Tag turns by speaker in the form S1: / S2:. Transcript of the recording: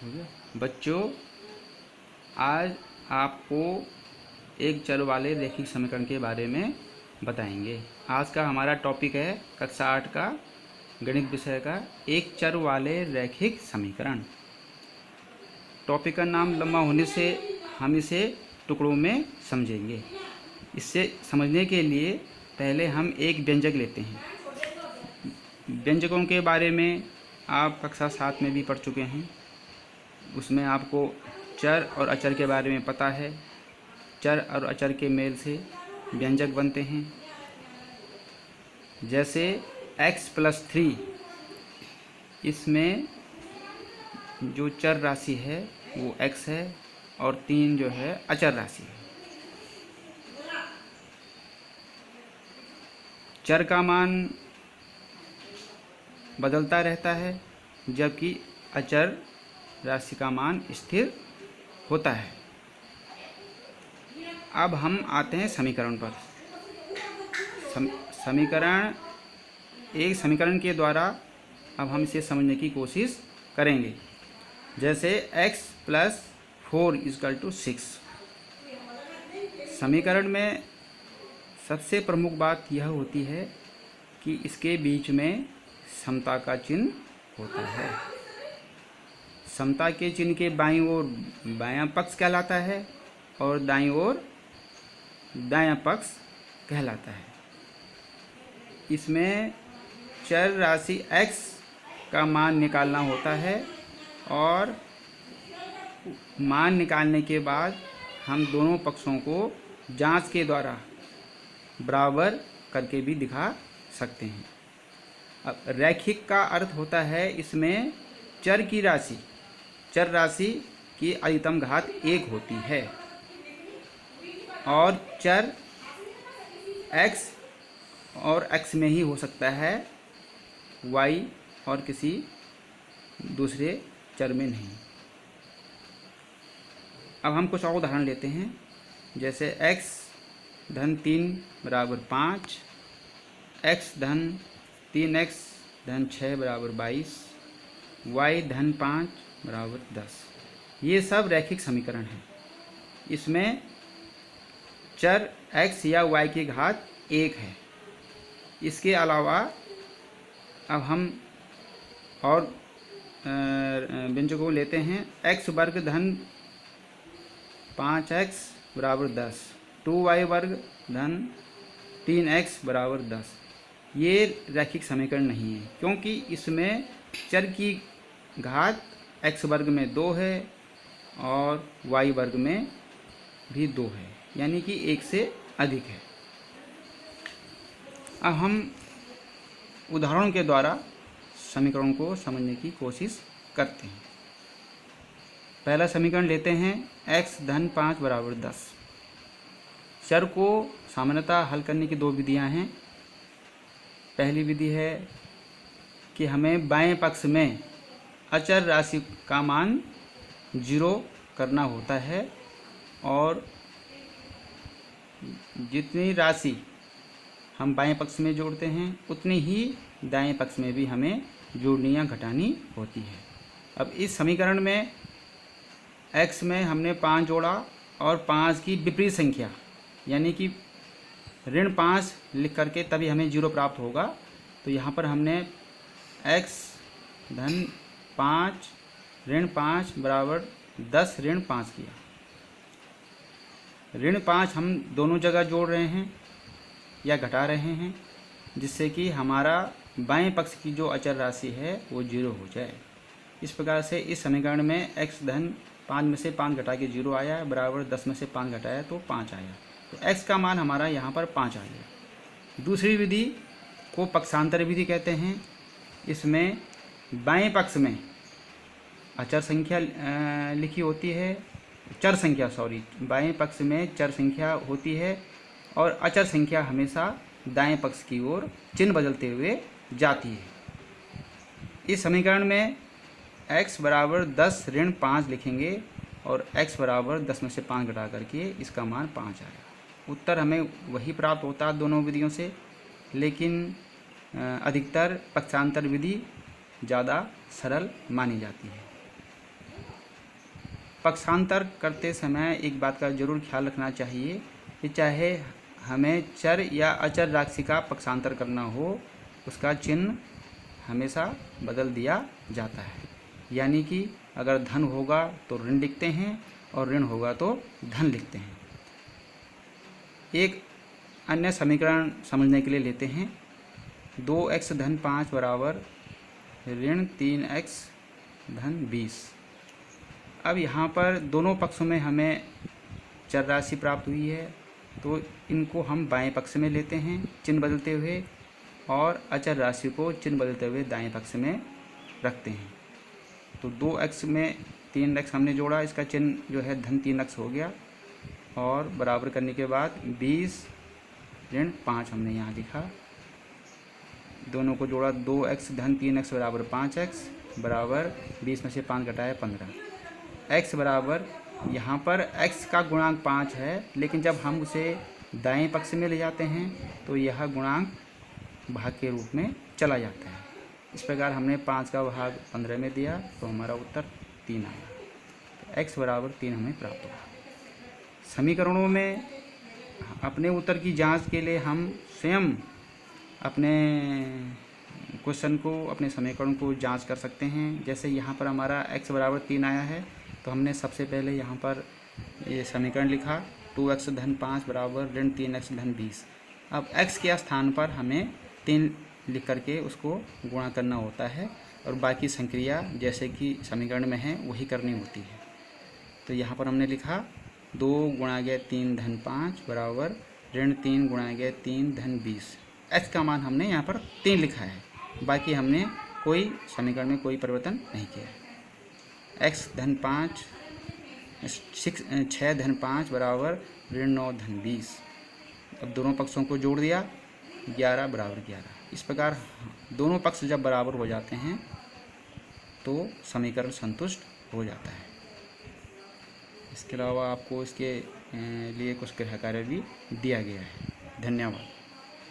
S1: हो गया। बच्चों, आज आपको एक चर वाले रैखिक समीकरण के बारे में बताएंगे। आज का हमारा टॉपिक है कक्षा 8 का गणित विषय का एक चर वाले रैखिक समीकरण। टॉपिक का नाम लंबा होने से हम इसे टुकड़ों में समझेंगे। इससे समझने के लिए पहले हम एक व्यंजक लेते हैं। व्यंजकों के बारे में आप कक्षा 7 में भी पढ़ चुके हैं। उसमें आपको चर और अचर के बारे में पता है। चर और अचर के मेल से व्यंजक बनते हैं। जैसे x+3, इसमें जो चर राशि है वो x है और 3 जो है अचर राशि है। चर का मान बदलता रहता है जबकि अचर राशि का मान स्थिर होता है। अब हम आते हैं समीकरण पर। समीकरण के द्वारा अब हम इसे समझने की कोशिश करेंगे। जैसे x+4 = 6। समीकरण में सबसे प्रमुख बात यह होती है कि इसके बीच में समता का चिन्ह होता है। समता के चिन्ह के बाईं ओर बायां पक्ष कहलाता है और दाईं ओर दायां पक्ष कहलाता है। इसमें चर राशि x का मान निकालना होता है और मान निकालने के बाद हम दोनों पक्षों को जांच के द्वारा बराबर करके भी दिखा सकते हैं। अब रैखिक का अर्थ होता है इसमें चर राशि की अधिकतम घात 1 होती है और चर x और x में ही हो सकता है, y और किसी दूसरे चर में नहीं। अब हम कुछ और उदाहरण लेते हैं। जैसे x-3 = 5, x-3x 6 = 22, y-5 = 10। ये सब रैखिक समीकरण हैं। इसमें चर x या y की घात 1 है। इसके अलावा अब हम और व्यंजकों लेते हैं। x² - 5x = 10, 2y² - 3x = 10। ये रैखिक समीकरण नहीं है क्योंकि इसमें चर की घात x² में 2 है और y² में भी 2 है, यानी कि 1 से अधिक है। अब हम उदाहरणों के द्वारा समीकरणों को समझने की कोशिश करते हैं। पहला समीकरण लेते हैं x-5 = 10। चर को सामान्यतः हल करने की 2 विधियां हैं। पहली विधि है कि हमें बाएं पक्ष में अचर राशि का मान 0 करना होता है और जितनी राशि हम बाएं पक्ष में जोड़ते हैं उतनी ही दाएं पक्ष में भी हमें जोड़नी या घटानी होती है। अब इस समीकरण में x में हमने 5 जोड़ा और 5 की विपरीत संख्या यानी कि -5 लिख करके तभी हमें 0 प्राप्त होगा। तो यहाँ पर हमने x-5 -5 = 10 -5 किया। -5 हम दोनों जगह जोड़ रहे हैं या घटा रहे हैं जिससे कि हमारा बाएं पक्ष की जो अचर राशि है वो 0 हो जाए। इस प्रकार से इस समीकरण में x-5 में से 5 घटा के 0 आया बराबर 10 में से 5 घटाया तो 5 आया। तो x का मान हमारा यहाँ पर 5 आ गया। दूसरी विधि को पक्षांतर विधि कहते हैं। इसमें बाएं पक्ष में अचर संख्या लिखी होती है, बाएं पक्ष में चर संख्या होती है और अचर संख्या हमेशा दाएं पक्ष की ओर चिन्ह बदलते हुए जाती है। इस समीकरण में x = 10 -5 लिखेंगे और x = 10 में से 5 घटा करके इसका मान 5 आएगा। उत्तर हमें वही प्राप्त होता है दोनों विधियों से, लेकिन अधिकतर पक्षांतर विधि ज़्यादा सरल मानी जाती है। पक्षांतर करते समय एक बात का जरूर ख्याल रखना चाहिए कि चाहे हमें चर या अचर राशि का पक्षांतर करना हो, उसका चिन्ह हमेशा बदल दिया जाता है। यानी कि अगर धन होगा तो ऋण लिखते हैं और ऋण होगा तो धन लिखते हैं। एक अन्य समीकरण समझने के लिए लेते हैं। 2x धन 5 बराबर ऋण 3x धन 20। अब यहाँ पर दोनों पक्षों में हमें चर राशि प्राप्त हुई है, तो इनको हम बाएं पक्ष में लेते हैं चिन्ह बदलते हुए, और अचर राशि को चिन्ह बदलते हुए दाएं पक्ष में रखते हैं। तो 2x में 3x हमने जोड़ा, इसका चिन्ह जो है धन 3x हो गया, और बराबर करने के बाद 20 ऋण 5 हमने यहाँ लिखा। दोनों को जोड़ा, 2x धन 3x बराबर 5x बराबर 20 में से 5 घटाया 15। x बराबर, यहाँ पर x का गुणांक 5 है, लेकिन जब हम उसे दाएं पक्ष में ले जाते हैं तो यह गुणांक भाग के रूप में चला जाता है। इस प्रकार हमने 5 का भाग 15 में दिया तो हमारा उत्तर 3 आया। तो x बराबर 3 हमें प्राप्त हुआ। समीकरणों में अपने उत्तर की जांच के लिए हम स्वयं अपने क्वेश्चन को, अपने समीकरण को जांच कर सकते हैं। जैसे यहाँ पर हमारा x बराबर 3 आया है, तो हमने सबसे पहले यहाँ पर ये समीकरण लिखा, 2x धन 5 बराबर ऋण 3x धन 20। अब x के स्थान पर हमें 3 लिख करके उसको गुणा करना होता है, और बाकी संक्रिया जैसे कि समीकरण में है वही करनी होती है। तो यहाँ पर हमने लिखा 2 गुणा गया 3 धन 5 बराबर ऋण 3 गुणा गया 3 धन 20। x का मान हमने यहाँ पर 3 लिखा है, बाकी हमने कोई समीकरण में कोई परिवर्तन नहीं किया। x धन 5 6 धन 5 बराबर ऋण 9 धन 20। अब दोनों पक्षों को जोड़ दिया, 11 बराबर 11। इस प्रकार दोनों पक्ष जब बराबर हो जाते हैं तो समीकरण संतुष्ट हो जाता है। इसके अलावा आपको इसके लिए कुछ गृह कार्य भी दिया गया है। धन्यवाद।